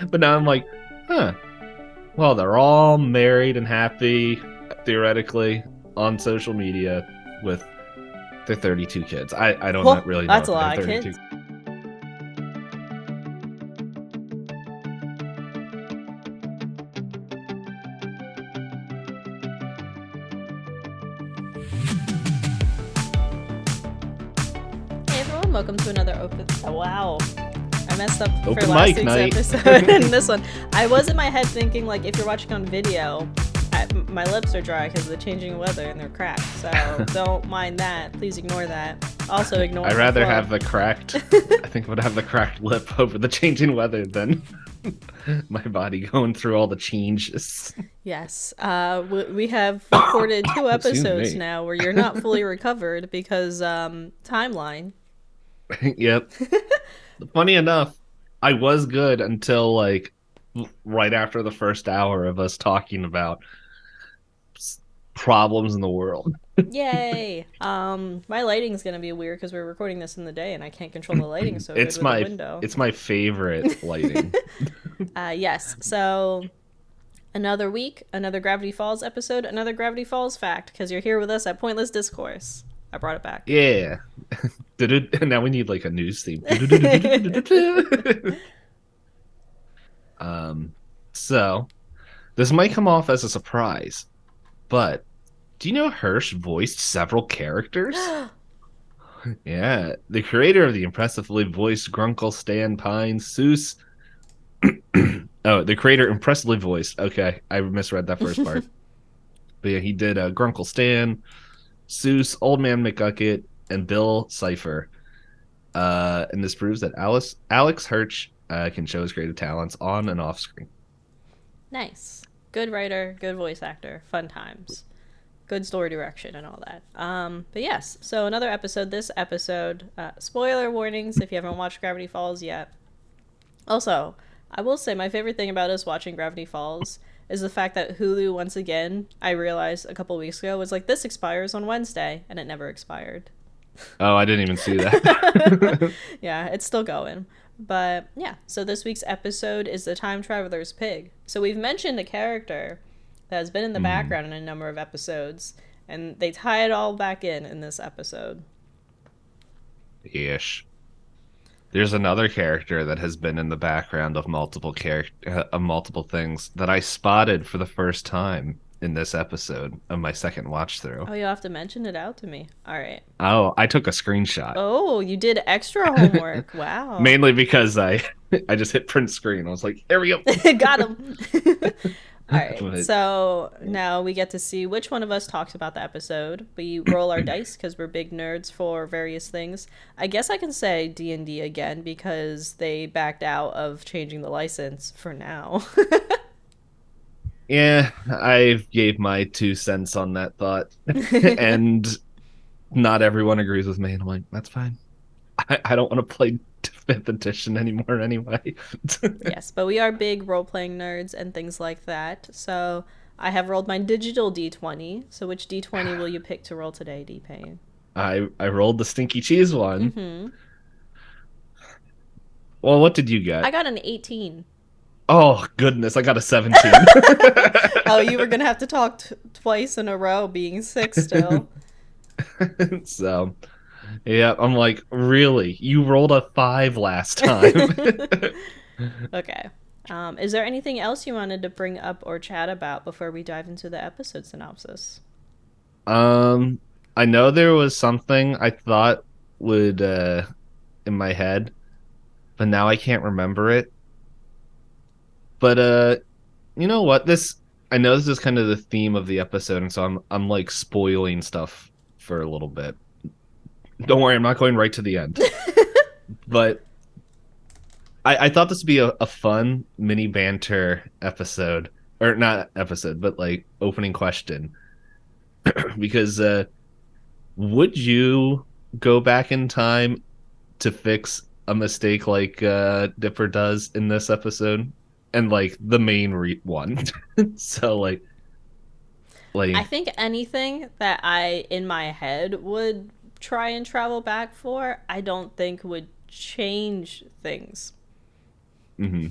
But now I'm like, huh. Well, they're all married and happy, theoretically, on social media with their 32 kids. I don't Well, really know that's if a they have lot of 32. kids. Hey everyone, welcome to another open. Oh, wow. I messed up for Open last mic week's night. episode and this one. I was in my head thinking, like, if you're watching on video, my lips are dry because of the changing weather and they're cracked. So don't mind that. Please ignore that. Also ignore I'd my rather flow. have the cracked. I think I would have the cracked lip over the changing weather than my body going through all the changes. Yes. We have recorded 2 Excuse episodes me. now where you're not fully recovered because timeline. Yep. Funny enough, I was good until like right after the first hour of us talking about problems in the world. Yay! My lighting's gonna be weird because we're recording this in the day and I can't control the lighting so good It's with the my window. it's my favorite lighting. Yes, so another week, another Gravity Falls episode, another Gravity Falls fact because you're here with us at Pointless Discourse. I brought it back. Yeah. Now we need like a news theme. um so this might come off as a surprise, but do you know Hirsch voiced several characters? Yeah, the creator of the impressively voiced Grunkle Stan Pine Seuss. Oh, the creator impressively voiced. Okay, I misread that first part. But yeah, he did Grunkle Stan, Seuss, Old Man McGucket, and Bill Cipher. And this proves that Alex Hirsch can show his creative talents on and off screen. Nice. Good writer, good voice actor, fun times. Good story direction and all that. But yes, so another episode. This episode, spoiler warnings if you haven't watched Gravity Falls yet. Also, I will say my favorite thing about us watching Gravity Falls is the fact that Hulu, once again, I realized a couple weeks ago, was like, this expires on Wednesday, and it never expired. Oh, I didn't even see that. Yeah, it's still going. But yeah, so this week's episode is The Time Traveler's Pig. So we've mentioned a character that has been in the background in a number of episodes, and they tie it all back in this episode. Ish. There's another character that has been in the background of multiple things that I spotted for the first time in this episode of my second watch through. Oh, you'll have to mention it out to me. All right. Oh, I took a screenshot. Oh, you did extra homework. Wow. Mainly because I I just hit print screen. I was like, there we go. Got him. All right. But, So now we get to see which one of us talks about the episode. We roll our dice because we're big nerds for various things. I guess I can say D&D again because they backed out of changing the license for now. yeah, I gave my 2 cents on that thought. And not everyone agrees with me. And I'm like, that's fine. I don't want to play 5th edition anymore anyway. Yes, but we are big role-playing nerds and things like that. So I have rolled my digital D20. So which D20 will you pick to roll today, D-Payne? I rolled the stinky cheese one. Mm-hmm. Well, what did you get? I got an 18. Oh, goodness. I got a 17. Oh, you were going to have to talk twice in a row, being 6 still. So, yeah, I'm like, really? You rolled a 5 last time. Okay. Is there anything else you wanted to bring up or chat about before we dive into the episode synopsis? I know there was something I thought would in my head, but now I can't remember it. But you know what? I know this is kind of the theme of the episode, and so I'm like spoiling stuff for a little bit. Don't worry, I'm not going right to the end. But I thought this would be a fun mini banter episode. Or not episode, but like opening question. Because would you go back in time to fix a mistake like Dipper does in this episode? And like the main one. So I think anything that I, in my head, would try and travel back for, I don't think would change things. Hmm.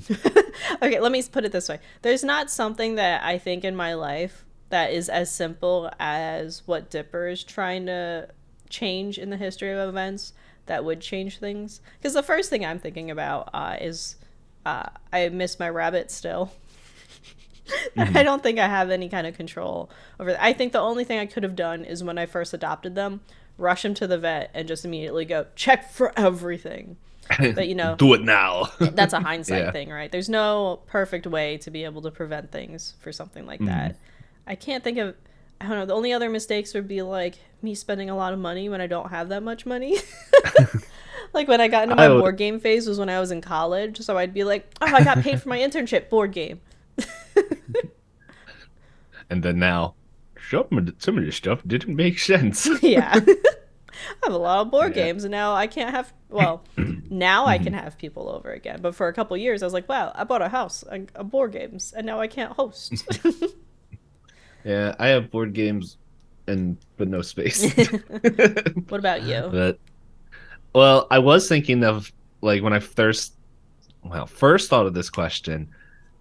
Okay, let me put it this way. There's not something that I think in my life that is as simple as what Dipper is trying to change in the history of events that would change things. Because the first thing I'm thinking about is I miss my rabbit still. I Hmm. don't think I have any kind of control over that. I think the only thing I could have done is when I first adopted them, rush them to the vet and just immediately go check for everything. But Do it now. that's a hindsight Yeah. thing, right? There's no perfect way to be able to prevent things for something like Hmm. that. I can't think of, I don't know, the only other mistakes would be like me spending a lot of money when I don't have that much money. Like when I got into my I would, board game phase was when I was in college, so I'd be like, "Oh, I got paid for my internship board game." and then now, some of this stuff didn't make sense. Yeah. I have a lot of board Yeah. games and now I can't have, well, now I Hmm. can have people over again. But for a couple years I was like, "Wow, I bought a house and board games and now I can't host." Yeah, I have board games and but no space. What about you? But well, I was thinking of like when I first thought of this question,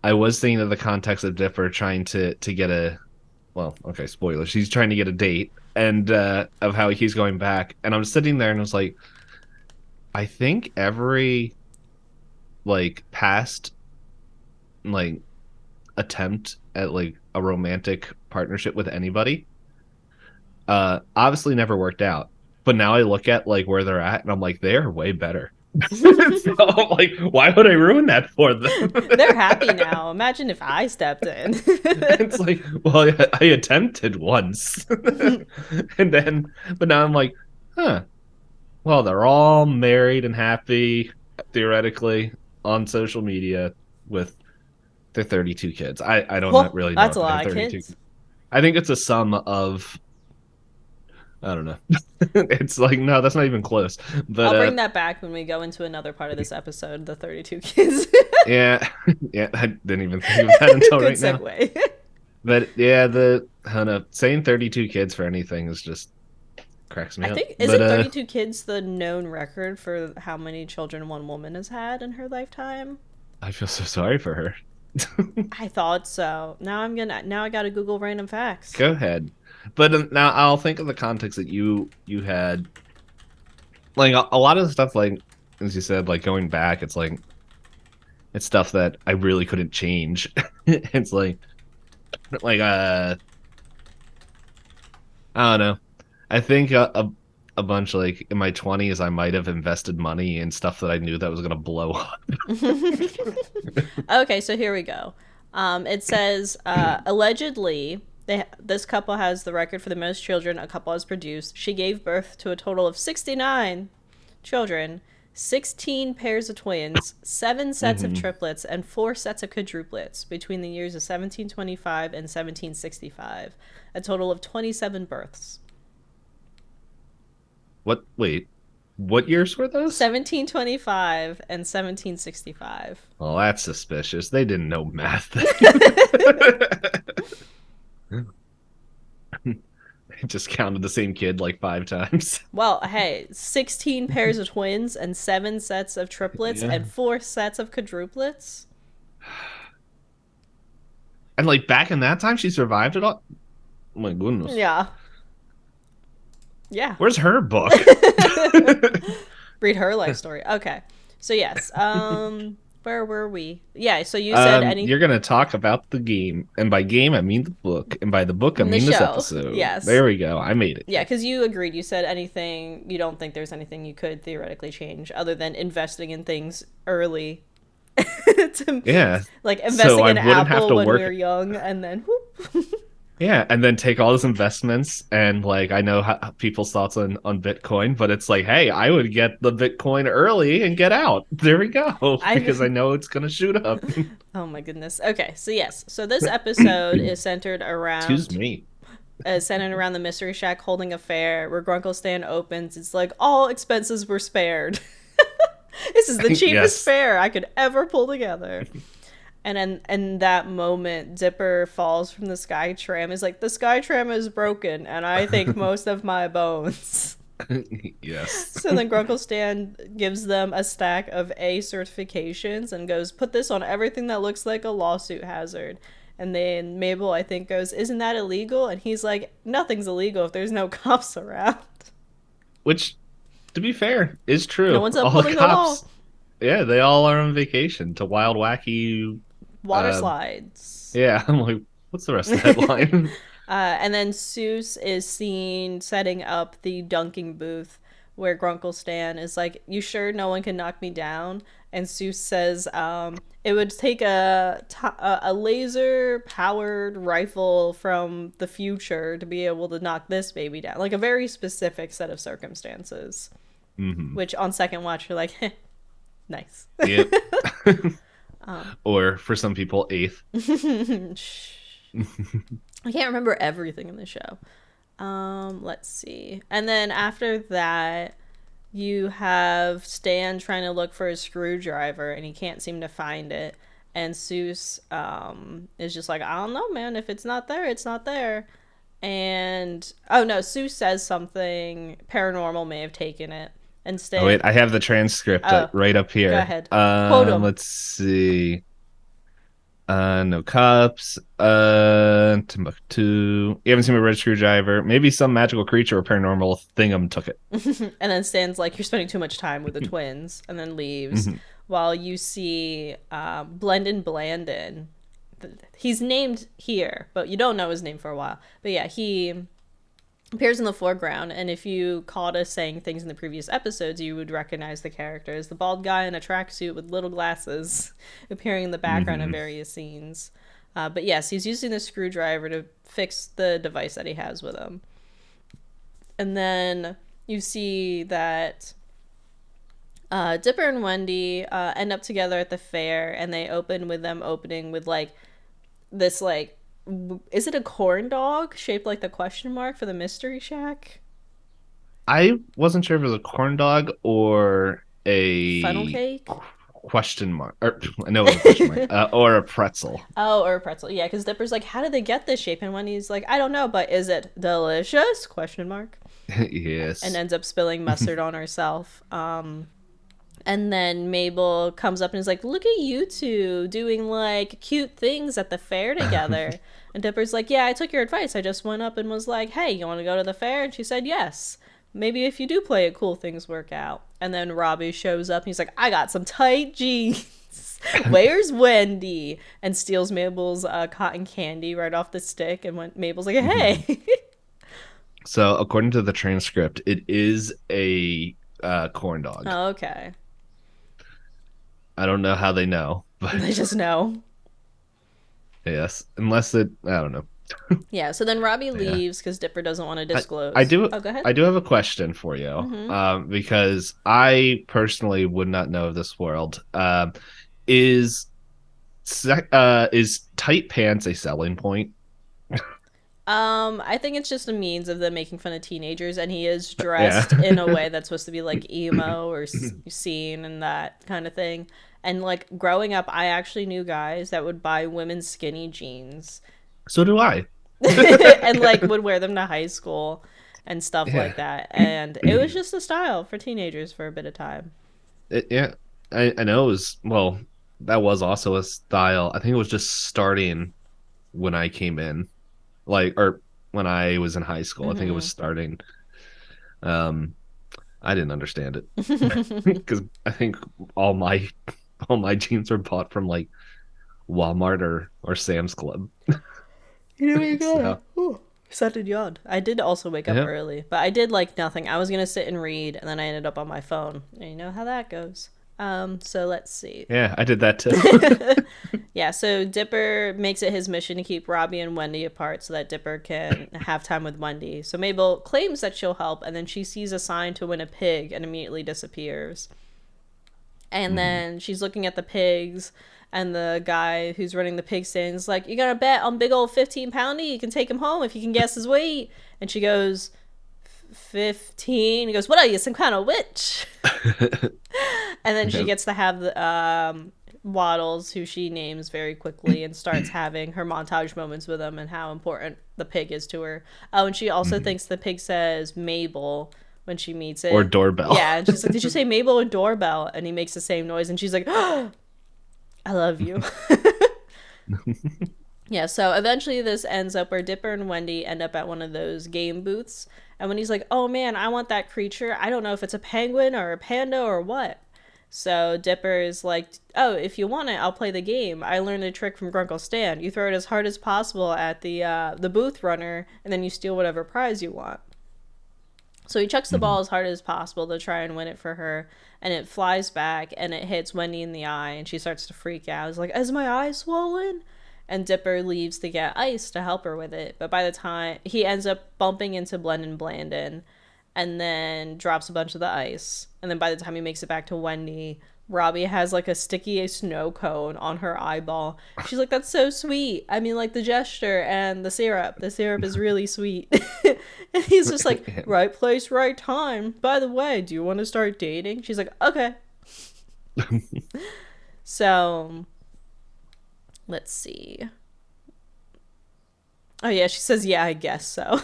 I was thinking of the context of Dipper trying to get a well, okay, spoilers. He's trying to get a date and of how he's going back. And I'm sitting there and I was like, I think every like past like attempt at like a romantic partnership with anybody obviously never worked out. But now I look at like where they're at and I'm like, they're way better. So I'm like, why would I ruin that for them? They're happy now. Imagine if I stepped in. It's like, well, I attempted once. And then, but now I'm like, huh, well, they're all married and happy, theoretically, on social media with their 32 kids. I don't Well, really know that's if a they have lot of 32. kids. I think it's a sum of, I don't know. It's like, no, that's not even close. But I'll bring that back when we go into another part of this episode, the 32 kids. yeah, yeah, I didn't even think of that until Good right now. segue. But yeah, I don't know, saying 32 kids for anything is just cracks me I up. think, But isn't 32 kids the known record for how many children one woman has had in her lifetime? I feel so sorry for her. I thought so. Now I gotta Google random facts. Go ahead. But now I'll think of the context that you had. Like a lot of the stuff, like as you said, like going back, it's like it's stuff that I really couldn't change. It's like I don't know. I think a bunch like in my 20s, I might have invested money in stuff that I knew that was gonna blow up. Okay, so here we go. It says allegedly this couple has the record for the most children a couple has produced. She gave birth to a total of 69 children, 16 pairs of twins, 7 sets of Hmm. triplets, and 4 sets of quadruplets between the years of 1725 and 1765. A total of 27 births. What? Wait, what years were those? 1725 and 1765. Well, that's suspicious. They didn't know math. They just counted the same kid like 5 times. Well, hey, 16 pairs of twins and 7 sets of triplets Yeah. and 4 sets of quadruplets. And like back in that time, she survived it all. Oh my goodness. Yeah. Yeah. Where's her book? Read her life story. Okay. So yes. Where were we? Yeah, so you said any You're gonna talk about the game, and by game I mean the book, and by the book I the mean this show. episode. Yes. There we go. I made it. Yeah, because you agreed. You said anything, you don't think there's anything you could theoretically change other than investing in things early. To, Yeah. like So investing I in wouldn't have Apple to when we work. were young and then whoop. Yeah, and then take all those investments and like I know how people's thoughts on Bitcoin, but it's like, hey, I would get the Bitcoin early and get out. There we go, I because I know it's gonna shoot up. Oh my goodness. Okay, so yes. So this episode is Excuse me. centered around the Mystery Shack holding a fair where Grunkle Stan opens. It's like all expenses were spared. This is the cheapest Yes. fair I could ever pull together. And then in that moment, Dipper falls from the sky tram. Is like, the sky tram is broken, and I think most of my bones. Yes. So then Grunkle Stan gives them a stack of A certifications and goes, put this on everything that looks like a lawsuit hazard. And then Mabel, I think, goes, isn't that illegal? And he's like, nothing's illegal if there's no cops around. Which, to be fair, is No true. one's All the upholding the law. cops, yeah, they all are on vacation to wild, wacky. Water Uh, slides. yeah, I'm like, what's the rest of that line? And then Seuss is seen setting up the dunking booth where Grunkle Stan is like, you sure no one can knock me down? And Seuss says, it would take a laser powered rifle from the future to be able to knock this baby down. Like a very specific set of circumstances, Hmm. which on second watch, you're like, nice. Yep. Or for some people, eighth. I can't remember everything in the show. Let's see. And then after that, you have Stan trying to look for his screwdriver and he can't seem to find it. And Seuss is just like, I don't know, man. If it's not there, it's not there. And oh no, Seuss says something paranormal may have taken it. And Oh Stan, wait, I have the transcript oh, right up go here. ahead, quote him. Let's see. No cups. Timbuktu. You haven't seen a red screwdriver. Maybe some magical creature or paranormal thingum took it. And then Stan's like, you're spending too much time with the twins, and then leaves. Mhm. While you see Blendon Blandon. He's named here, but you don't know his name for a while. But yeah, he appears in the foreground, and if you caught us saying things in the previous episodes, you would recognize the character as the bald guy in a tracksuit with little glasses appearing in the background of Mhm. various scenes. But yes, he's using the screwdriver to fix the device that he has with him. And then you see that Dipper and Wendy end up together at the fair, and they open with them opening with like this like is it a corn dog shaped like the question mark for the mystery shack? I wasn't sure if it was a corn dog or Funnel a cake? question mark. Or I know it was a question mark. Or a pretzel. Oh, or a pretzel. Yeah, because Dipper's like, how did they get this shape? And Wendy's like, I don't know, but is it delicious? Question mark. And Yes. ends up spilling mustard on herself. And then Mabel comes up and is like, look at you two doing like cute things at the fair together. And Dipper's like, yeah, I took your advice. I just went up and was like, hey, you want to go to the fair? And she said, yes. Maybe if you do play it cool, things work out. And then Robbie shows up and he's like, I got some tight jeans. Where's Wendy? And steals Mabel's cotton candy right off the stick. And when Mabel's like, hey. So according to the transcript, it is a corn dog. Oh, okay. I don't know how they know, but I just know. yes, unless it, I don't know. Yeah, so then Robbie Yeah. leaves because Dipper doesn't want to disclose. I do. Oh, go ahead. I do have a question for you, because I personally would not know of this world. Is is tight pants a selling point? I think it's just a means of them making fun of teenagers, and he is Yeah. dressed in a way that's supposed to be like emo or scene and that kind of thing. And like growing up, I actually knew guys that would buy women's skinny jeans So do I. and like would wear them to high school and stuff Yeah. like that. And it was just a style for teenagers for a bit of time. Yeah. I know it was, well, that was also a style. I think it was just starting when I came in, like, or when I was in high school. I think it was starting. Um, I didn't understand it because I think all my jeans were bought from like Walmart or Sam's Club. Here we go. So, Ooh, started yawn. I did also wake up yeah. early, but I did like nothing. I was gonna sit and read, and then I ended up on my phone. And you know how that goes. So let's see. Yeah, I did that too. Yeah, so Dipper makes it his mission to keep Robbie and Wendy apart so that Dipper can have time with Wendy. So Mabel claims that she'll help, and then she sees a sign to win a pig and immediately disappears. And then she's looking at the pigs, and the guy who's running the pig stand is like, you gonna bet on big old 15 Poundy? You can take him home if you can guess his weight. And she goes, 15. He goes, what are you, some kind of witch? And then she gets to have the Waddles, who she names very quickly, and starts having her montage moments with him and how important the pig is to her. Oh, and she also thinks the pig says Mabel when she meets Or it. doorbell. Yeah, and she's like, "Did you say Mabel or doorbell?" And he makes the same noise, and she's like, "I love you." Yeah, so eventually this ends up where Dipper and Wendy end up at one of those game booths. And when he's like, "Oh man, I want that creature. I don't know if it's a penguin or a panda or what." So Dipper is like, "Oh, if you want it, I'll play the game. I learned a trick from Grunkle Stan. You throw it as hard as possible at the booth runner, and then you steal whatever prize you want." So he chucks the ball as hard as possible to try and win it for her, and it flies back and it hits Wendy in the eye, and she starts to freak out. It's like, "Is my eye swollen?" And Dipper leaves to get ice to help her with it. But by the time he ends up bumping into Blendin Blandin and then drops a bunch of the ice. And then by the time he makes it back to Wendy, Robbie has like a sticky snow cone on her eyeball. She's like, "That's so sweet. I mean, like the gesture and the syrup. The syrup is really sweet." And he's just like, "Right place, right time. By the way, do you want to start dating?" She's like, "Okay." So let's see. Oh yeah, she says, "Yeah, I guess so."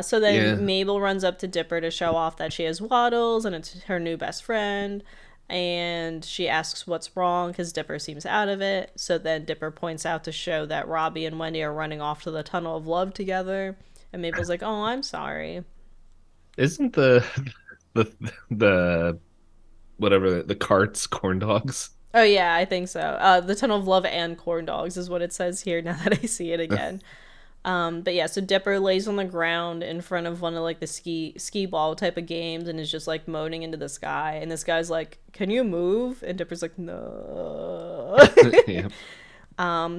So then Yeah. Mabel runs up to Dipper to show off that she has Waddles and it's her new best friend. And she asks what's wrong because Dipper seems out of it. So then Dipper points out to show that Robbie and Wendy are running off to the Tunnel of Love together. And Mabel's like, "Oh, I'm sorry." Isn't the the whatever the carts corn dogs? Oh, yeah, I think so. The Tunnel of Love and Corn Dogs is what it says here now that I see it again. But yeah, so Dipper lays on the ground in front of one of like the ski ball type of games and is just like moaning into the sky. And this guy's like, "Can you move?" And Dipper's like, "No." Yeah.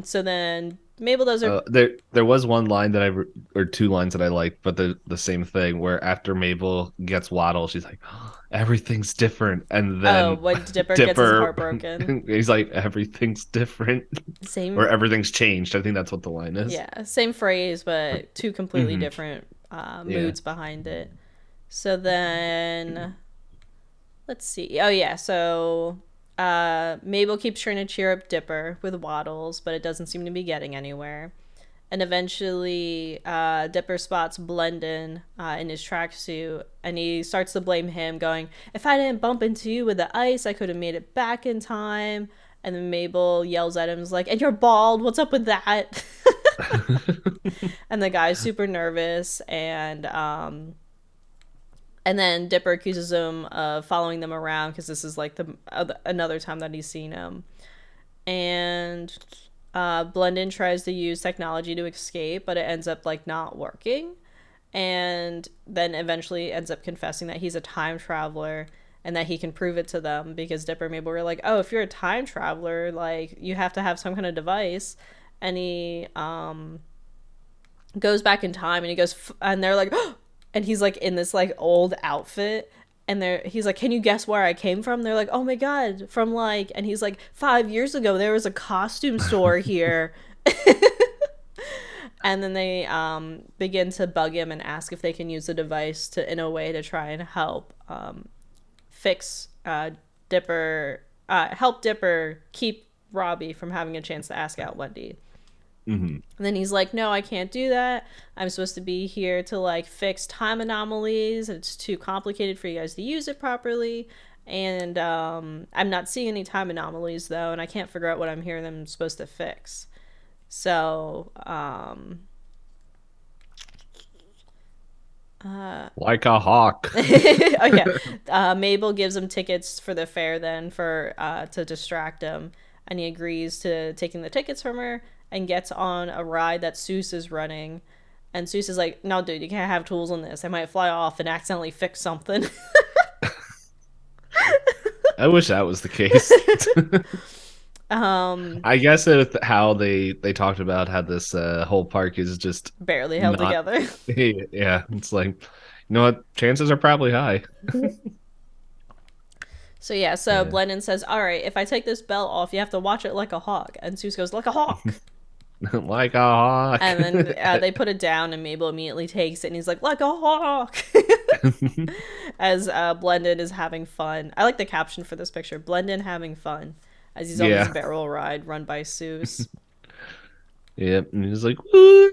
So then Mabel does her. There was one line that or two lines that I liked, but the same thing where after Mabel gets Waddle, she's like, "Oh, everything's different," and Oh, then when Dipper gets his Dipper, heart broken. he's like, "Everything's different," Same. or "Everything's changed." I think that's what the line is. Yeah, same phrase, but two completely Hmm. different Yeah. moods behind it. So then, let's see. Oh yeah, so Mabel keeps trying to cheer up Dipper with Waddles, but it doesn't seem to be getting anywhere. And eventually, Dipper spots Blendin in his tracksuit, and he starts to blame him, going, "If I didn't bump into you with the ice, I could have made it back in time." And then Mabel yells at him, is like, "And you're bald. What's up with that?" And the guy's super nervous, and then Dipper accuses him of following them around because this is like the another time that he's seen him. And Blendin tries to use technology to escape, but it ends up like not working. And then eventually ends up confessing that he's a time traveler and that he can prove it to them because Dipper and Mabel were like, "Oh, if you're a time traveler, like you have to have some kind of device." And he goes back in time and he goes, and they're like, and he's like in this like old outfit. And he's like, "Can you guess where I came from?" They're like, "Oh my god, from like," and he's like, "5 years ago, there was a costume store here." And then they begin to bug him and ask if they can use the device to, in a way, to try and help fix Dipper, help Dipper keep Robbie from having a chance to ask out Wendy. Hmm. And then he's like, "No, I can't do that. I'm supposed to be here to like fix time anomalies. It's too complicated for you guys to use it properly. And I'm not seeing any time anomalies though, and I can't figure out what I'm hearing them supposed to fix." So, Like a hawk. oh yeah, Mabel gives him tickets for the fair then for to distract him, and he agrees to taking the tickets from her and gets on a ride that Seuss is running. And Seuss is like, "No, dude, you can't have tools on this. I might fly off and accidentally fix something." I wish that was the case. I guess how they talked about how this whole park is just Barely held not. together. Yeah, it's like, you know what? Chances are probably high. So yeah, so Yeah. Blendon says, "All right, if I take this belt off, you have to watch it like a hawk." And Seuss goes, "Like a hawk." Like a hawk. And then they put it down, and Mabel immediately takes it, and he's like, "Like a hawk." As Blendon is having fun. I like the caption for this picture: "Blendon having fun," as he's on this Yeah. barrel ride run by Seuss. Yep. And he's like, "Woo!"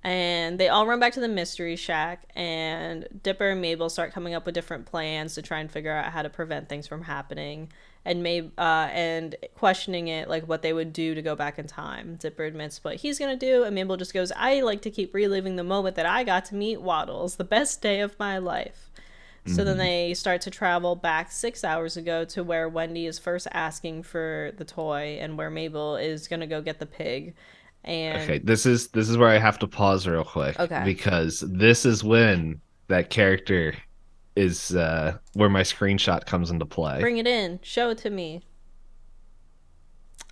And they all run back to the mystery shack, and Dipper and Mabel start coming up with different plans to try and figure out how to prevent things from happening. And questioning it, like what they would do to go back in time. Dipper admits what he's gonna do, and Mabel just goes, "I like to keep reliving the moment that I got to meet Waddles, the best day of my life." So then Mhm. they start to travel back 6 hours ago to where Wendy is first asking for the toy, and where Mabel is gonna go get the pig. Okay, And this is where I have to pause real quick okay, because this is when that character is where my screenshot comes into play. bring it in, show it to me.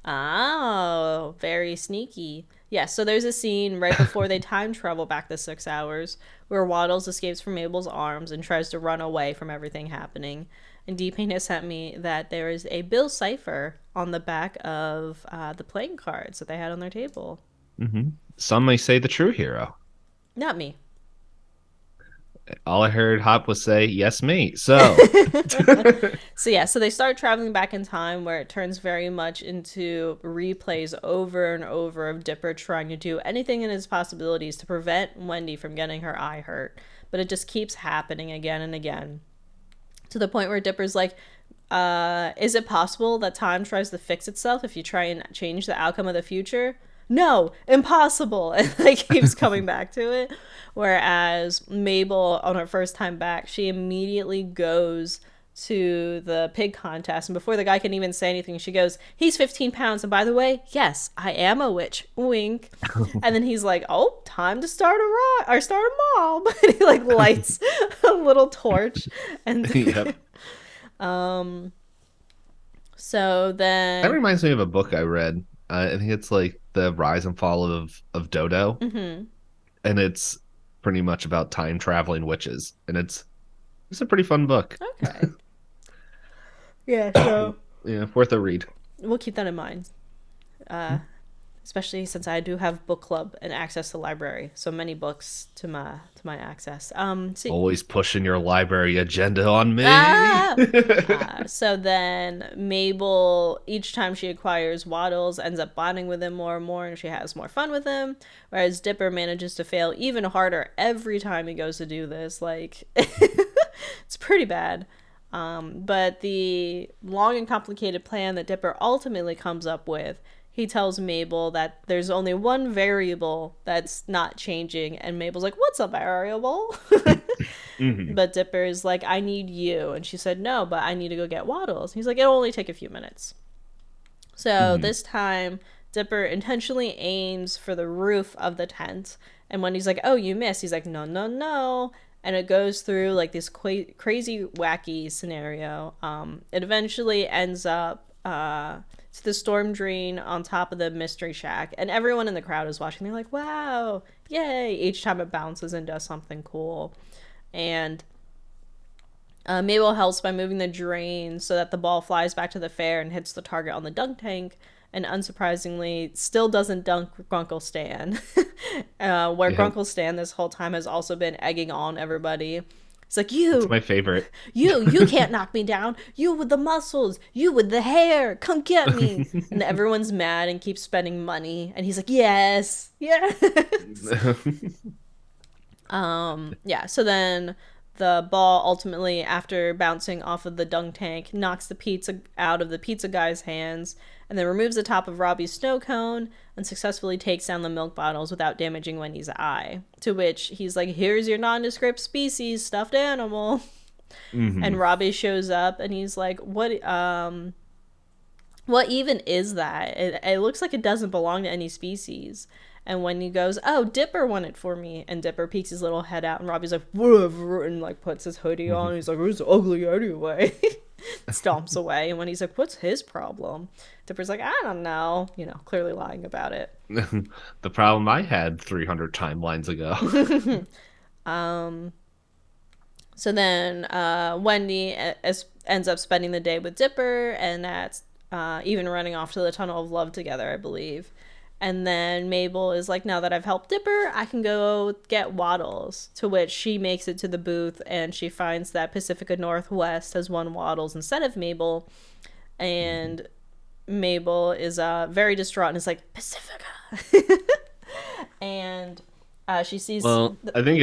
Oh, very sneaky. Yeah, so there's a scene right before they time travel back the 6 hours where Waddles escapes from Mabel's arms and tries to run away from everything happening. And Dpayne has sent me that there is a Bill cipher on the back of the playing cards that they had on their table. Some may say the true hero. Not me. All I heard Hop was say, "Yes, me." So, So yeah, so they start traveling back in time where it turns very much into replays over and over of Dipper trying to do anything in his possibilities to prevent Wendy from getting her eye hurt. But it just keeps happening again and again. To the point where Dipper's like, is it possible that time tries to fix itself if you try and change the outcome of the future? No, impossible. And like keeps coming back to it. Whereas Mabel, on her first time back, she immediately goes to the pig contest, and before the guy can even say anything, she goes, "He's 15 pounds, and by the way, yes, I am a witch, wink." And then he's like, "Oh, time to start start a mob." And he like lights a little torch. And yep. so That then reminds me of a book I read. I think it's like The Rise and Fall of Dodo, and it's pretty much about time traveling witches, and it's a pretty fun book. okay. Yeah, so Yeah, worth a read. we'll keep that in mind. Especially since I do have book club and access to library, so many books to my access. See, Always pushing your library agenda on me. ah, so then Mabel, each time she acquires Waddles, ends up bonding with him more and more, and she has more fun with him. Whereas Dipper manages to fail even harder every time he goes to do this. Like, it's pretty bad. But the long and complicated plan that Dipper ultimately comes up with, he tells Mabel that there's only one variable that's not changing, and Mabel's like, "What's a variable?" Mhm. But Dipper's like, "I need you," and she said, "No, but I need to go get Waddles." He's like, "It'll only take a few minutes." So Mhm. this time, Dipper intentionally aims for the roof of the tent, and when he's like, "Oh, you missed," he's like, "No, no, no." And it goes through like this crazy, wacky scenario. It eventually ends up to the storm drain on top of the mystery shack, and everyone in the crowd is watching. They're like, "Wow, yay!" Each time it bounces and does something cool. And Mabel helps by moving the drain so that the ball flies back to the fair and hits the target on the dunk tank. And unsurprisingly, still doesn't dunk Grunkle Stan. Where Yep. Grunkle Stan this whole time has also been egging on everybody. It's like, It's "You, my favorite. you can't knock me down. You with the muscles, you with the hair, come get me." And everyone's mad and keeps spending money. And he's like, "Yes, yes." Yeah, so then the ball ultimately, after bouncing off of the dunk tank, knocks the pizza out of the pizza guy's hands, and then removes the top of Robbie's snow cone and successfully takes down the milk bottles without damaging Wendy's eye. To which he's like, "Here's your nondescript species stuffed animal." And Mhm. Robbie shows up and he's like, what even is that? It looks like it doesn't belong to any species." And when he goes, "Oh, Dipper won it for me," and Dipper peeks his little head out, and Robbie's like, "Whatever," and like puts his hoodie on. And he's like, "It's ugly anyway." Stomps away. And when he's like, "What's his problem?" Dipper's like, "I don't know," clearly lying about it. The problem I had 300 timelines ago. So then Wendy ends up spending the day with Dipper, and that's even running off to the Tunnel of Love together, I believe. And then Mabel is like, "Now that I've helped Dipper, I can go get Waddles." To which she makes it to the booth, and she finds that Pacifica Northwest has won Waddles instead of Mabel. And Mabel is very distraught and is like, "Pacifica." And She sees. Well, I think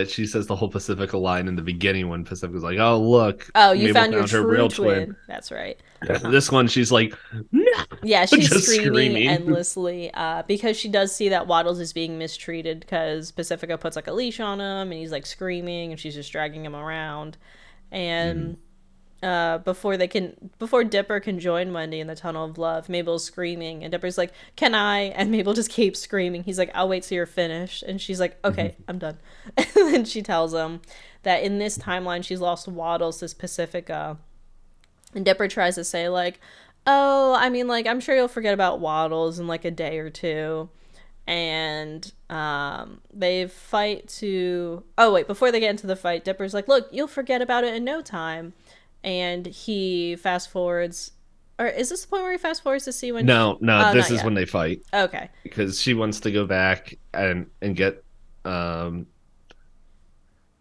she says the whole Pacifica line in the beginning when Pacifica's like, "Oh, look, Oh, you Mabel found your found her true real twin." twin. That's right. This one, she's like, "No," Yeah, she's just screaming screaming. endlessly because she does see that Waddles is being mistreated because Pacifica puts like a leash on him and he's like screaming and she's just dragging him around. Mhm. And before Dipper can join Wendy in the Tunnel of Love, Mabel's screaming and Dipper's like, "Can I?" And Mabel just keeps screaming. He's like, "I'll wait till you're finished." And she's like, "Okay, I'm done." And then she tells him that in this timeline she's lost Waddles to Pacifica. And Dipper tries to say like, "Oh, I mean, like, I'm sure you'll forget about Waddles in like a day or two." And they fight to. Oh wait, before they get into the fight, Dipper's like, "Look, you'll forget about it in no time." And he fast forwards, or is this the point where he fast forwards to see when? No, no, Oh, this not is yet. when they fight Okay, because she wants to go back and get um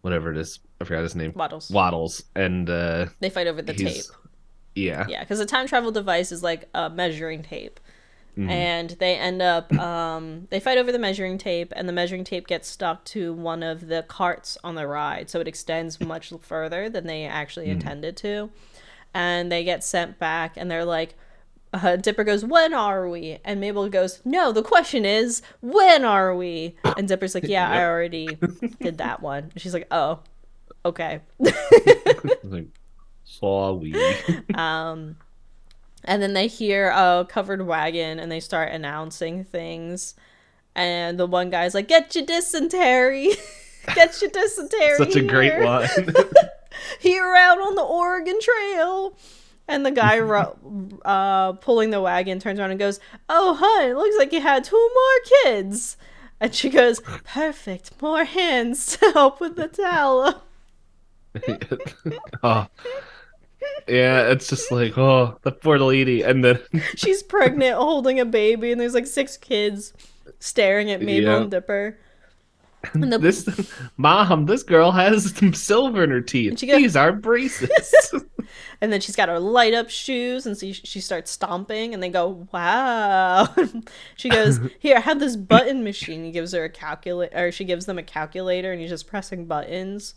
whatever it is. I forgot his name. Waddles. Waddles, and They fight over the he's tape. yeah. Yeah, because the time travel device is like a measuring tape. Mhm. And they end up they fight over the measuring tape, and the measuring tape gets stuck to one of the carts on the ride, so it extends much further than they actually Mhm. intended to. And they get sent back, and they're like, Dipper goes, "When are we?" And Mabel goes, "No, the question is, when are we?" And Dipper's like, "Yeah, I Yep. already did that one." And she's like, "Oh, okay." Like, sorry. And then they hear a covered wagon, and they start announcing things. And the one guy's like, "Get your dysentery, get your dysentery Such a great here, line. here out on the Oregon Trail." And the guy pulling the wagon turns around and goes, "Oh, hun, it looks like you had two more kids." And she goes, "Perfect, more hands to help with the tallow." Oh, yeah, it's just like, oh, the poor lady. And then, She's pregnant, holding a baby, and there's like six kids staring at Mabel yeah, and Dipper. And the this mom, this girl has some silver in her and teeth. she goes, These are braces. and then she's got her light up shoes, and so she starts stomping, and they go, "Wow." She goes, "Here, have this button machine." He gives her a calculator, or she gives them a calculator, and he's just pressing buttons.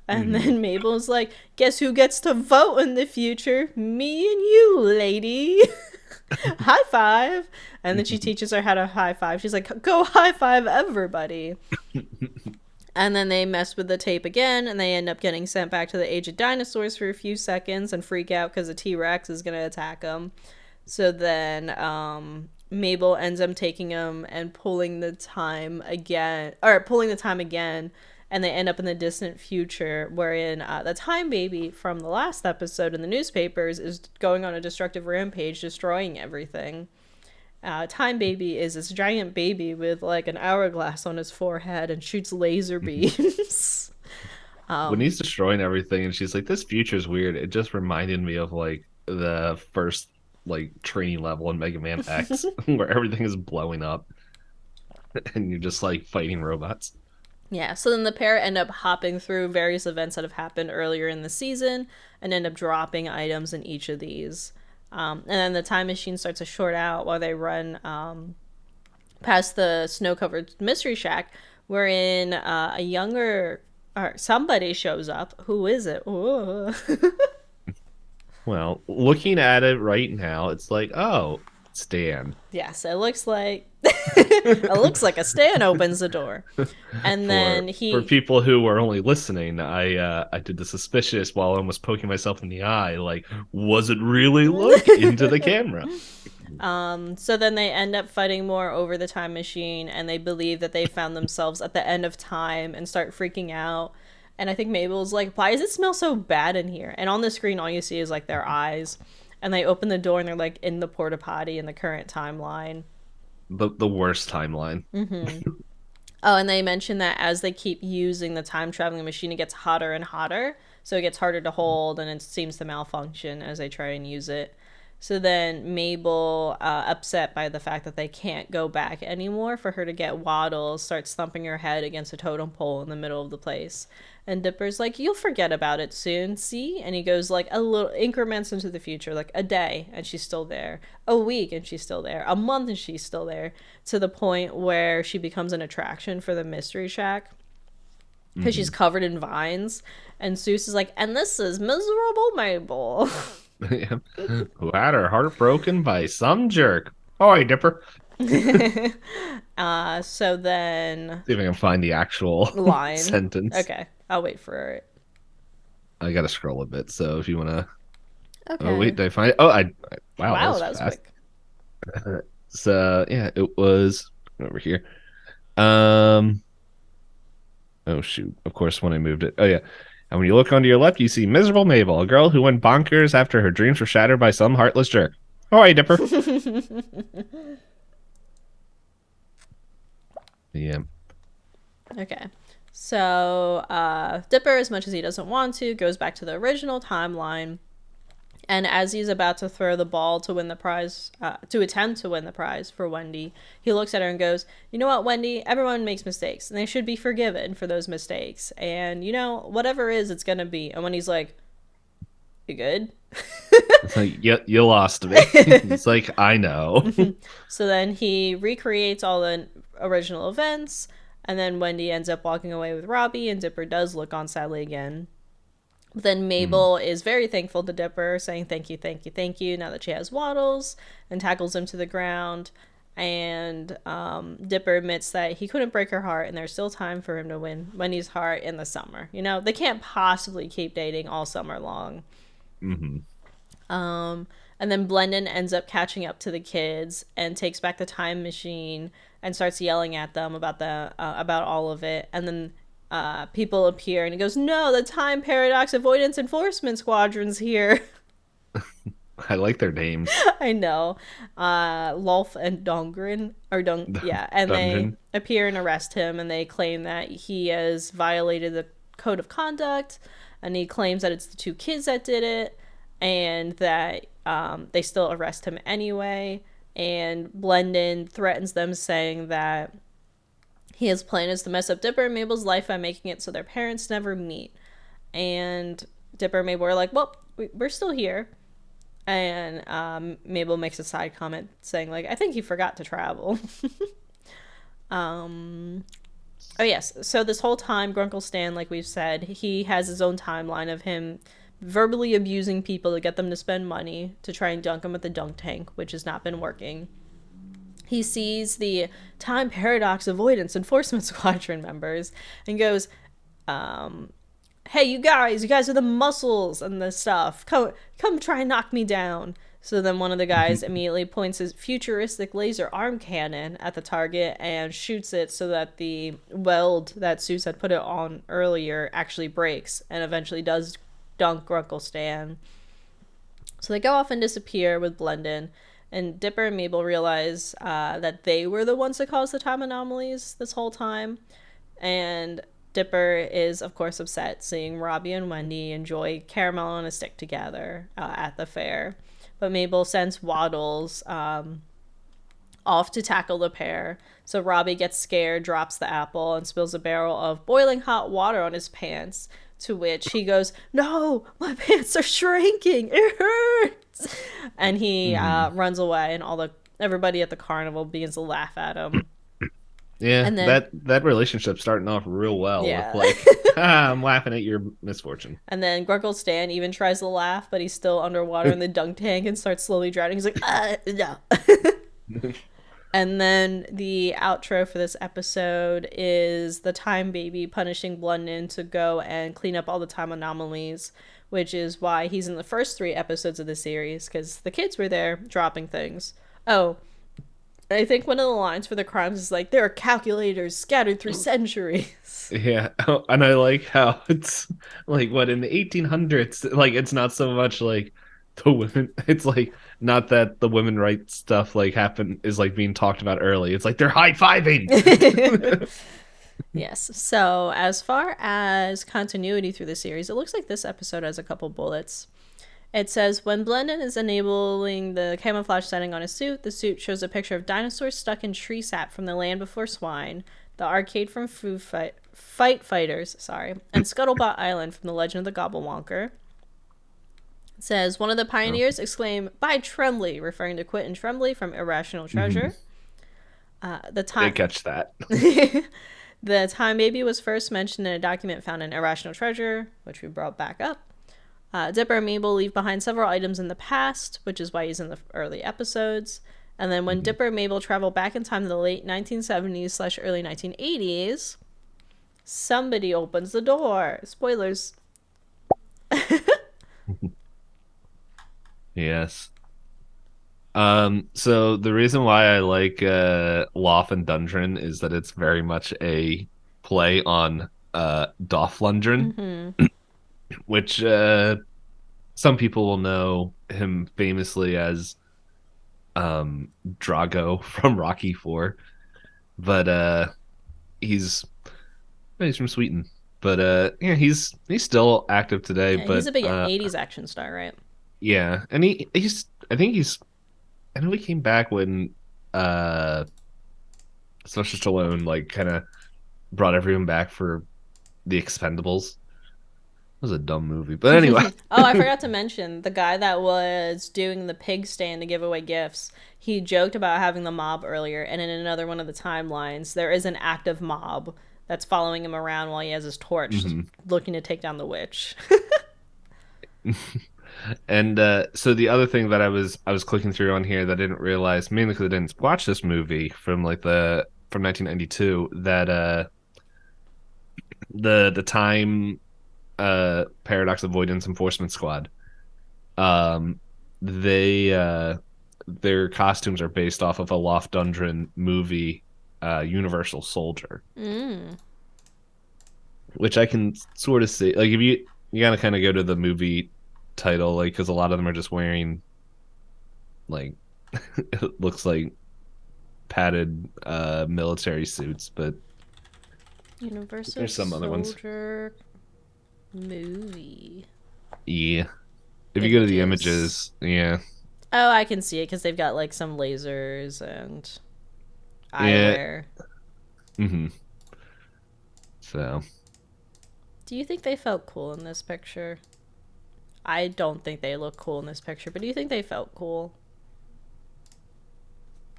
And Mhm. then Mabel's like, "Guess who gets to vote in the future? Me and you, lady." High five. And then she teaches her how to high five. She's like, "Go high five everybody." And then they mess with the tape again, and they end up getting sent back to the age of dinosaurs for a few seconds and freak out because the T-Rex is going to attack them. So then Mabel ends up taking them and pulling the time again, and they end up in the distant future, wherein the Time Baby from the last episode in the newspapers is going on a destructive rampage, destroying everything. Time Baby is this giant baby with like an hourglass on his forehead and shoots laser beams. When he's destroying everything, and she's like, "This future's weird." It just reminded me of like the first like training level in Mega Man X, where everything is blowing up, and you're just like fighting robots. Yeah, so then the pair end up hopping through various events that have happened earlier in the season and end up dropping items in each of these. And then the time machine starts to short out while they run past the snow covered mystery shack, wherein a younger or somebody shows up. Who is it? Well, looking at it right now, it's like, oh, Stan. Yes, it looks like it looks like a Stan opens the door, and then For he people who were only listening, I did the suspicious while I was poking myself in the eye, like, was it really look into the camera? So then they end up fighting more over the time machine, and they believe that they found themselves at the end of time and start freaking out. And I think Mabel's like, "Why does it smell so bad in here?" And on the screen, all you see is like their eyes. And they open the door, and they're like in the porta potty in the current timeline. The worst timeline. Oh, and they mention that as they keep using the time traveling machine, it gets hotter and hotter. So it gets harder to hold, and it seems to malfunction as they try and use it. So then Mabel, upset by the fact that they can't go back anymore for her to get Waddles, starts thumping her head against a totem pole in the middle of the place. And Dipper's like, "You'll forget about it soon, see?" And he goes like a little increments into the future, like a day, and she's still there. A week, and she's still there. A month, and she's still there. To the point where she becomes an attraction for the Mystery Shack because she's covered in vines. And Seuss is like, "And this is miserable Mabel." Who had her heart broken by some jerk. Hi, Dipper. So then See if I can find the actual line. sentence. Okay, I'll wait for it. I gotta scroll a bit, so if you wanna. Oh Okay. wait, did I find it? Oh, wow, that Wow, was that was fast. quick. So yeah, it was over here. Um. Oh shoot! Of course, when I moved it. Oh yeah. And when you look onto your left, you see miserable Mabel, a girl who went bonkers after her dreams were shattered by some heartless jerk. Oh, hey, Dipper. Yeah. Okay. So Dipper, as much as he doesn't want to, goes back to the original timeline. And as he's about to throw the ball to win the prize, to attempt to win the prize for Wendy, he looks at her and goes, "You know what, Wendy? Everyone makes mistakes, and they should be forgiven for those mistakes. And, you know, whatever is, it's going to be." And Wendy's like, "You good?" It's like, you lost me. It's like, I know. So then he recreates all the original events, and then Wendy ends up walking away with Robbie, and Dipper does look on sadly again. But then Mabel is very thankful to Dipper, saying thank you, thank you, thank you, now that she has Waddles, and tackles him to the ground. And Dipper admits that he couldn't break her heart, and there's still time for him to win Wendy's heart in the summer. You know, they can't possibly keep dating all summer long. Mm-hmm. And then Blendon ends up catching up to the kids and takes back the time machine and starts yelling at them about about all of it. And then people appear, and he goes, "No, the time paradox avoidance enforcement squadron's here." I like their names. I know. Lolf and Dongrin, or yeah, and they Dungeon. appear and arrest him, and they claim that he has violated the code of conduct, and he claims that it's the two kids that did it, and that they still arrest him anyway. And Blendon threatens them, saying that his plan is to mess up Dipper and Mabel's life by making it so their parents never meet. And Dipper and Mabel are like, "Well, we're still here." And Mabel makes a side comment saying, like, "I think he forgot to travel." Oh, yes. So this whole time, Grunkle Stan, like we've said, he has his own timeline of him verbally abusing people to get them to spend money to try and dunk them with the dunk tank, which has not been working. He sees the time paradox avoidance enforcement squadron members and goes, "Hey, you guys are the muscles and the stuff. Come try and knock me down." So then one of the guys immediately points his futuristic laser arm cannon at the target and shoots it so that the weld that Seuss had put it on earlier actually breaks and eventually does dunk Grunkle Stan. So they go off and disappear with Blendon, and Dipper and Mabel realize that they were the ones that caused the time anomalies this whole time. And Dipper is, of course, upset seeing Robbie and Wendy enjoy caramel on a stick together at the fair. But Mabel sends Waddles off to tackle the pair. So Robbie gets scared, drops the apple, and spills a barrel of boiling hot water on his pants. To which he goes, "No, my pants are shrinking. It hurts." And he runs away, and everybody at the carnival begins to laugh at him. Yeah, And then that relationship's starting off real well with yeah. like, I'm laughing at your misfortune. And then Grunkle Stan even tries to laugh, but he's still underwater in the dunk tank and starts slowly drowning. He's like, "No." And then the outro for this episode is the Time Baby punishing Blendon to go and clean up all the time anomalies, which is why he's in the first 3 episodes of the series, because the kids were there dropping things. Oh, I think one of the lines for the crimes is like, "There are calculators scattered through centuries." Yeah, and I like how it's like what in the 1800s, like it's not so much like the women. It's like not that the women rights stuff like is like being talked about early. It's like they're high fiving. Yes. So as far as continuity through the series, it looks like this episode has a couple bullets. It says when Blendon is enabling the camouflage setting on his suit, the suit shows a picture of dinosaurs stuck in tree sap from the Land Before Swine, the arcade from Fight Fighters, and Scuttlebutt Island from the Legend of the Gobblewonker. It says one of the Oh. pioneers exclaimed "By Trembly," referring to Quentin Tremblay from Irrational Hmm. Treasure. The I time didn't catch that. the time baby was first mentioned in a document found in Irrational Treasure, which we brought back up. Dipper and Mabel leave behind several items in the past, which is why he's in the early episodes. And then when Hmm. Dipper and Mabel travel back in time to the late 1970s slash early 1980s, somebody opens the door. Spoilers. Yes. So the reason why I like Loth and Dundren is that it's very much a play on Dolph Lundgren, Mm-hmm. which some people will know him famously as Drago from Rocky 4, but he's he's from Sweden. But yeah, he's still active today, Yeah, he's but a big 80s action star, right? yeah, and he's I think he's I know he came back when Sylvester Stallone like kind of brought everyone back for the Expendables. It was a dumb movie, but anyway. Oh, I forgot to mention the guy that was doing the pig stand to give away gifts. He joked about having the mob earlier, and in another one of the timelines, there is an active mob that's following him around while he has his torch, Hmm. looking to take down the witch. And so the other thing that I was clicking through on here that I didn't realize, mainly because I didn't watch this movie from like the from 1992, that the time paradox avoidance enforcement squad, um they their costumes are based off of a Loft Dundren movie, Universal Soldier, Mm. which I can sort of see. Like if you gotta kind of go to the movie title, like because a lot of them are just wearing like it looks like padded military suits, but Universal there's some other ones. Soldier movie Yeah, if you go to the images. images, yeah, Oh, I can see it because they've got like some lasers and yeah. eyewear. Hmm. So Do you think they felt cool in this picture? I don't think they look cool in this picture, but do you think they felt cool?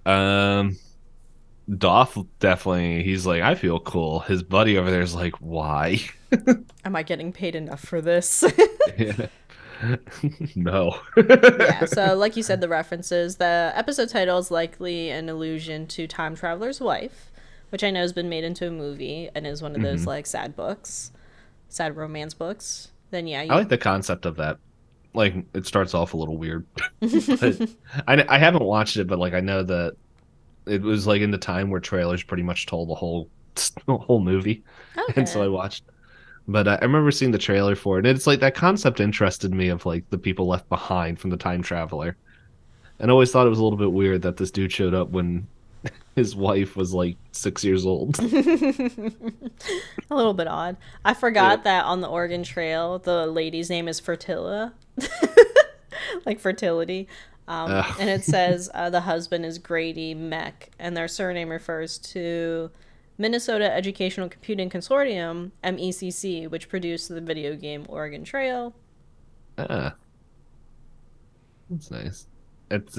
um Doff definitely, he's like, I feel cool. His buddy over there is like, why? Am I getting paid enough for this? Yeah. No. Yeah, so like you said, the references. The episode title is likely an allusion to Time Traveler's Wife, which I know has been made into a movie and is one of those Hmm. like sad books, sad romance books. Then yeah, I you. like the concept of that. Like, it starts off a little weird, but I haven't watched it, but like I know that it was like in the time where trailers pretty much told the whole movie, and so I Okay. watched. But I remember seeing the trailer for it, and it's like that concept interested me of like the people left behind from the time traveler, and I always thought it was a little bit weird that this dude showed up when his wife was like 6 years old. A little bit odd. I Yeah. forgot that on the Oregon Trail, the lady's name is Fertilla, like fertility. And it says the husband is Grady Meck, and their surname refers to Minnesota Educational Computing Consortium, MECC, which produced the video game Oregon Trail. Ah, that's nice. It's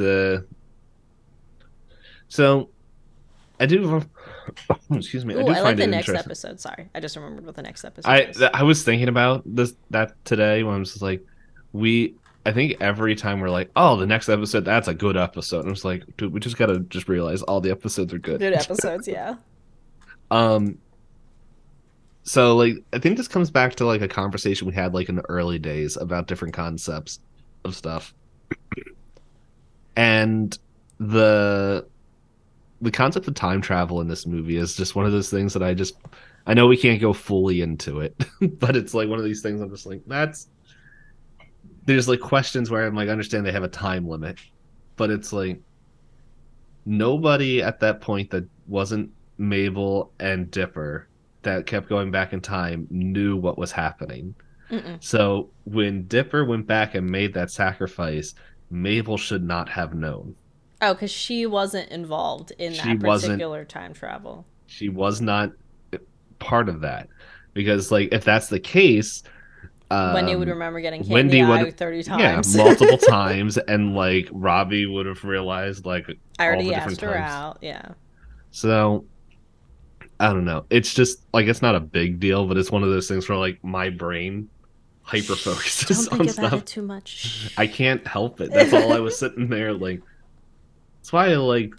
so I do excuse me, I Ooh, do I like find the it next interesting. episode. Sorry, I just remembered what the next episode I is. I was thinking about this that today when I was just like, we I think every time we're like, oh, the next episode, that's a good episode. And I was like, dude, we just gotta just realize all the episodes are good. Good episodes, yeah. Um, so like I think this comes back to like a conversation we had like in the early days about different concepts of stuff. And the the concept of time travel in this movie is just one of those things that I know we can't go fully into it, but it's like one of these things I'm just like, that's there's like questions where I'm like, I understand they have a time limit, but it's like nobody at that point that wasn't Mabel and Dipper that kept going back in time knew what was happening. Mm-mm. So when Dipper went back and made that sacrifice, Mabel should not have known. Oh, because she wasn't involved in She that wasn't, particular time travel. she was not part of that. Because like if that's the case, Wendy would remember getting hit in the Wendy would, eye 30 yeah, times. multiple times, and like Robbie would have realized like I all the already different asked her times. out. Yeah. So I don't know. It's just like it's not a big deal, but it's one of those things where like my brain hyper Shh, focuses don't think on about stuff. it too much. Shh. I can't help it. That's all I was sitting there like. That's why I like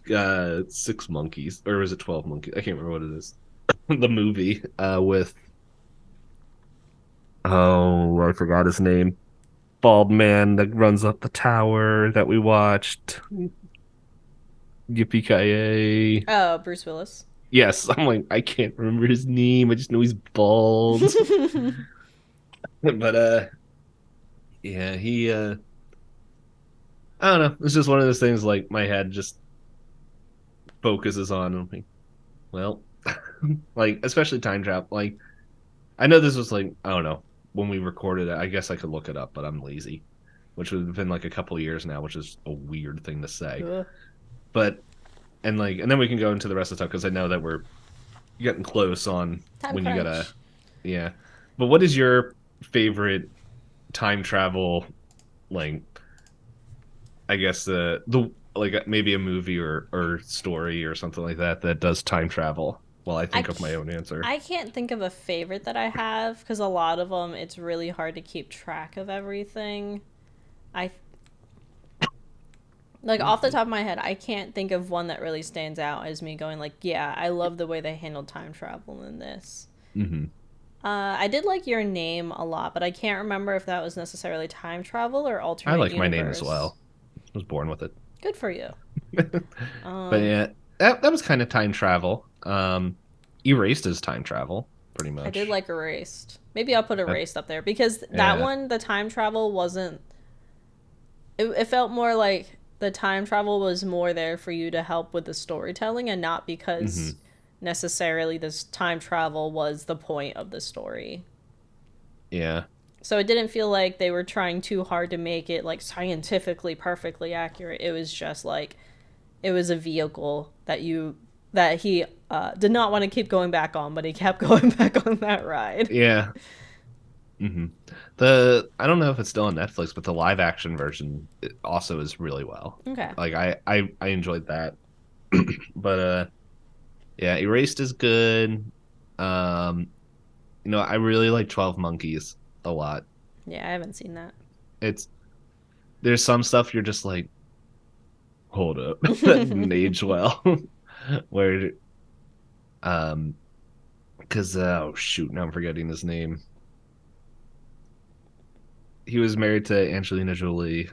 Six Monkeys, or was it 12 Monkeys? I can't remember what it is. The movie with, oh, I forgot his name. Bald man that runs up the tower that we watched. Yippee ki. Oh, Bruce Willis. Yes, I'm like I can't remember his name. I just know he's bald. But yeah, he I don't know. It's just one of those things like my head just focuses on. I'm like, well, like especially time travel. Like I know this was like I don't know when we recorded it. I guess I could look it up, but I'm lazy, which would have been like a couple of years now, which is a weird thing to say. Ugh. But and then we can go into the rest of the stuff because I know that we're getting close on Time when you gotta, crunch. yeah. But what is your favorite time travel, like I guess the like maybe a movie or story or something like that that does time travel while I I, think of my own answer. I can't think of a favorite that I have because a lot of them it's really hard to keep track of everything. I like off the top of my head, I can't think of one that really stands out as me going like, yeah, I love the way they handled time travel in this. Hmm. I did like Your Name a lot, but I can't remember if that was necessarily time travel or I alternate like my name as universe. well. I was born with it. Good for you. But Um, yeah, that was kind of time travel. Erased is time travel, pretty I did much. like Erased. Maybe I'll put That, Erased up there because that yeah. one, the time travel wasn't. It felt more like the time travel was more there for you to help with the storytelling and not because Hmm. necessarily this time travel was the point of the story. Yeah. So it didn't feel like they were trying too hard to make it like scientifically perfectly accurate. It was just like it was a vehicle that he did not want to keep going back on, but he kept going back on that ride. Yeah. Hmm. The I don't know if it's still on Netflix, but the live action version also is really well. Okay. Like I enjoyed that. But yeah, Erased is good. Um I really like 12 Monkeys a lot. Yeah, I haven't seen that. It's there's some stuff you're just like, hold up, that didn't age well. Where um because oh shoot, now I'm forgetting his name. He was married to Angelina Jolie.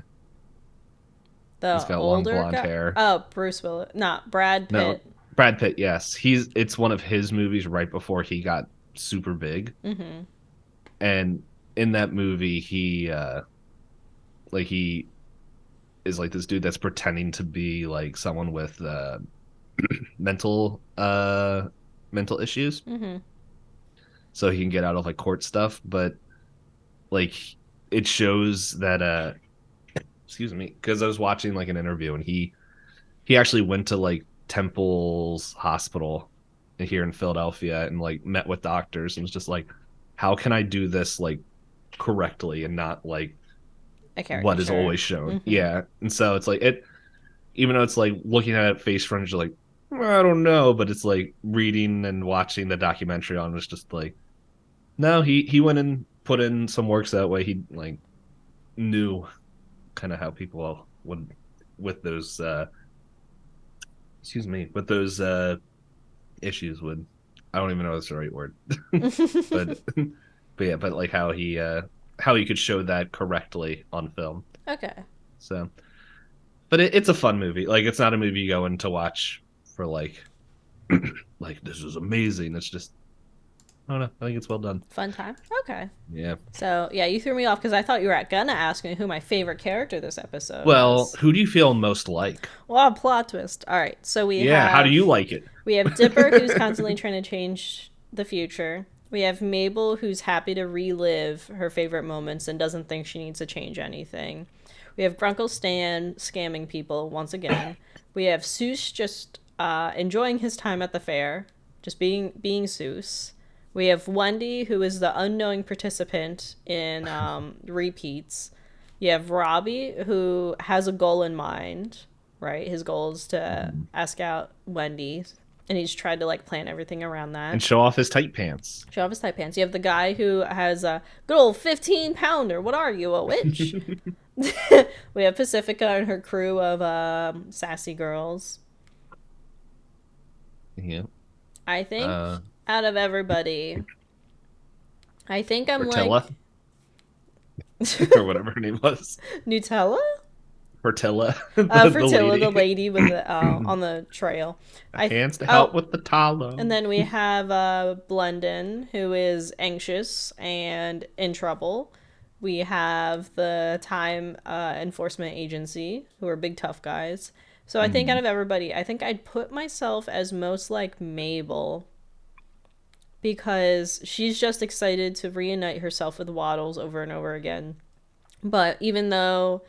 He's The got long older blonde guy? hair. Oh, Bruce Willis. Not Brad No, Pitt. Brad Pitt, yes. It's one of his movies right before he got super big. Mm-hmm. And in that movie he is like this dude that's pretending to be like someone with mental mental issues Mm-hmm. so he can get out of like court stuff, but like it shows that excuse me, because I was watching like an interview and he actually went to like Temple's hospital here in Philadelphia and like met with doctors and was just like, how can I do this like correctly and not like A what is caricature. always shown? Mm-hmm. Yeah. And so it's like it, even though it's like looking at it face front, you're like, I don't know, but it's like reading and watching the documentary on was just like, no, he went and put in some works that way. He like knew kind of how people would with those excuse me with those issues would, I don't even know if that's the right word. but but yeah, but like how he could show that correctly on film. Okay. So but it's a fun movie. Like it's not a movie you go in to watch for like this is amazing. It's just I don't know. I think it's well done. Fun time. Okay. Yeah. So yeah, you threw me off because I thought you were gonna ask me who my favorite character this episode Well, is. who do you feel most like? Well, plot twist. All right. So Yeah. How do you like it? we have Dipper who's constantly trying to change the future. We have Mabel, who's happy to relive her favorite moments and doesn't think she needs to change anything. We have Grunkle Stan scamming people once again. We have Seuss just enjoying his time at the fair, just being Seuss. We have Wendy, who is the unknowing participant in repeats. You have Robbie, who has a goal in mind, right? His goal is to ask out Wendy, and he's tried to like plan everything around that. And show off his tight pants. Show off his tight pants. You have the guy who has a good old 15-pounder. What are you, a witch? We have Pacifica and her crew of sassy girls. Yeah. I think out of everybody, I think I'm Fertilla, like or whatever her name was. Nutella. Fertilla, the Fertilla, lady. the lady with the on the trail. Hands to help with the tallow. And then we have Blendon, who is anxious and in trouble. We have the Time Enforcement Agency, who are big tough guys. So I think out of everybody, I think I'd put myself as most like Mabel, because she's just excited to reunite herself with Waddles over and over again. But even though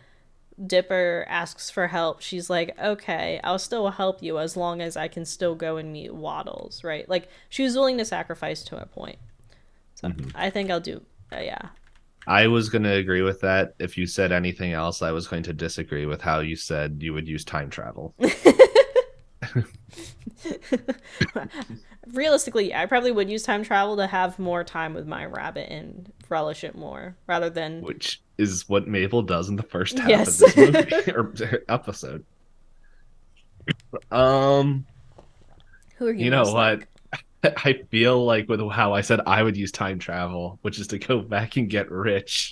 Dipper asks for help, she's like, okay, I'll still help you as long as I can still go and meet Waddles, right? Like, she was willing to sacrifice to a point. So I think I'll do, yeah. I was going to agree with that. If you said anything else, I was going to disagree with how you said you would use time travel. Realistically, I probably would use time travel to have more time with my rabbit and relish it more, rather than... Which is what Mabel does in the first half Yes. of this movie, or episode. Who are you You know most what? like? I feel like with how I said I would use time travel, which is to go back and get rich,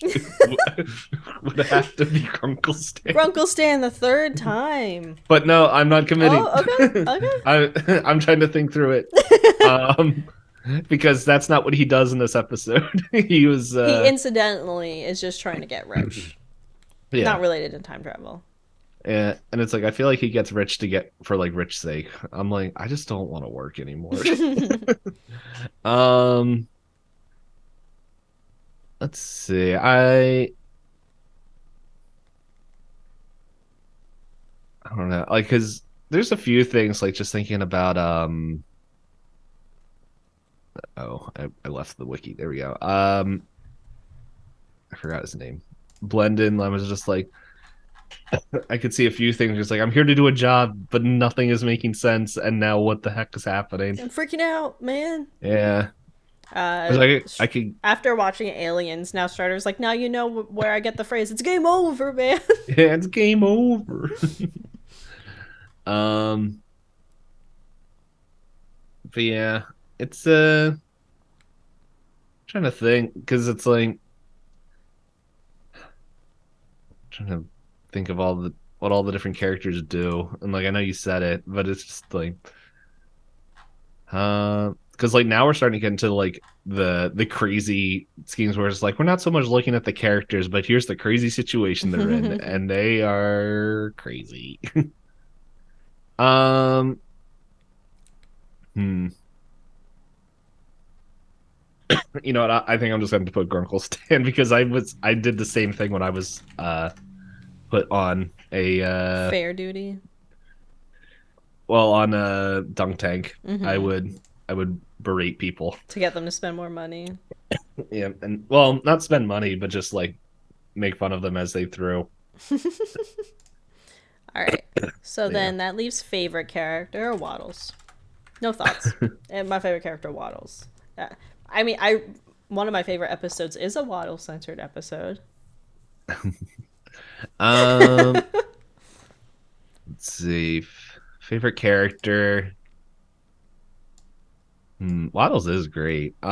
would have to be Grunkle Stan. Grunkle Stan the third time. But no, I'm not committing. Oh, okay. I'm trying to think through it. Because that's not what he does in this episode. He was He incidentally is just trying to get rich. yeah. Not related to time travel. And it's like I feel like he gets rich to get for like rich sake. I'm like, I just don't want to work anymore. Let's see. I don't know. Like, cause there's a few things like just thinking about oh, I left the wiki. There we go. I forgot his name. Blendon. I was just like, I could see a few things. Just like, I'm here to do a job, but nothing is making sense. And now what the heck is happening? I'm freaking out, man. Yeah. I could. After watching Aliens, now Strider's like, now you know where I get the phrase, it's game over, man. Yeah, it's game over. um, but yeah, it's trying to think because it's like trying to think of all the what all the different characters do, and like I know you said it, but it's just like because like now we're starting to get into like the crazy schemes where it's like we're not so much looking at the characters, but here's the crazy situation they're in, and they are crazy. um, hmm. You know what? I think I'm just going to put Grunkle Stan because I did the same thing when I was put on a fair duty. Well, on a dunk tank. Mm-hmm. I would berate people to get them to spend more money. Yeah, and well, not spend money, but just like make fun of them as they threw. All right. So then that leaves favorite character Waddles. No thoughts. And my favorite character Waddles. I mean, one of my favorite episodes is a Waddle centered episode. Let's see. Favorite character. Waddles is great. You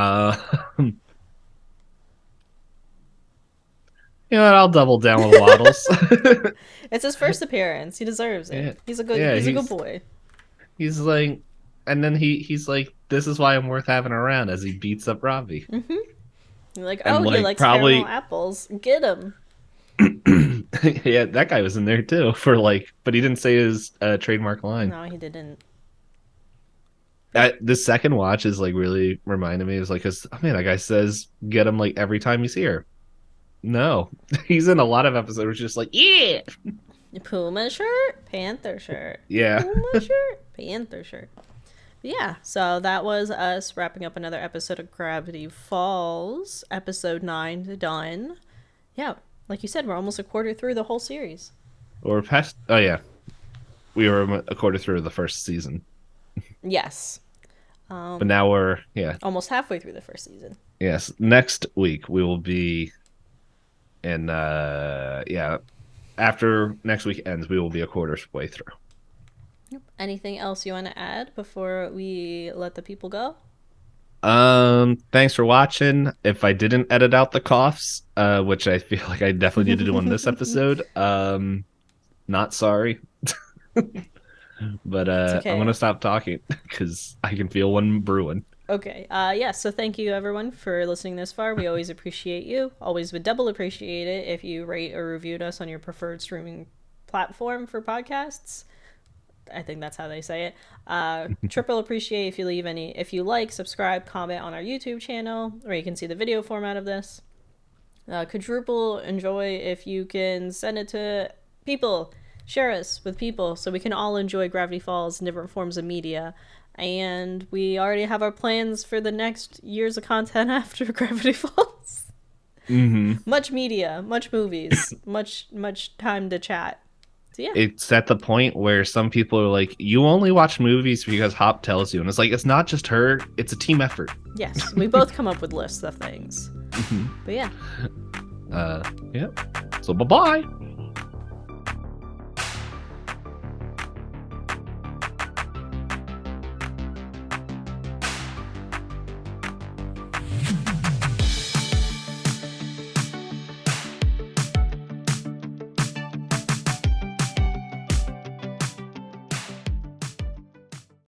know what? I'll double down with Waddles. It's his first appearance. He deserves it. Yeah. He's a good boy. He's like, and then he's like, this is why I'm worth having around as he beats up Robbie. Mm-hmm. You're like, oh, he likes caramel apples. Get him. Yeah, that guy was in there too for like, but he didn't say his trademark line. No, he didn't. The second watch is like really reminding me. It's like, cause oh man, that guy says get him like every time he's here. No, he's in a lot of episodes. It's just like, yeah, Puma shirt, Panther shirt. yeah. Puma shirt, Panther shirt. Yeah, so that was us wrapping up another episode of Gravity Falls, episode 9 done. Yeah, like you said, we're almost a quarter through the whole series. Or past. Oh yeah, we were a quarter through the first season, Yes. but now we're Almost halfway through the first season. yes. Next week we will be in after next week ends, we will be a quarter way through. Anything else you want to add before we let the people go? Thanks for watching. If I didn't edit out the coughs, which I feel like I definitely need to do on this episode, not sorry. But Okay. I'm gonna stop talking because I can feel one brewing. Okay. Yeah, so thank you everyone for listening this far. We always appreciate you. Always would double appreciate it if you rate or reviewed us on your preferred streaming platform for podcasts. I think that's how they say it. Triple appreciate if you like, subscribe, comment on our YouTube channel, where you can see the video format of this. Quadruple enjoy if you can send it to people, share us with people, so we can all enjoy Gravity Falls in different forms of media. And we already have our plans for the next years of content after Gravity Falls. Mm-hmm. Much media, much movies, much time to chat. So yeah. It's at the point where some people are like, you only watch movies because Hop tells you. And it's like, it's not just her, it's a team effort. Yes, we both come up with lists of things. Mm-hmm. But yeah. Yeah. So bye-bye.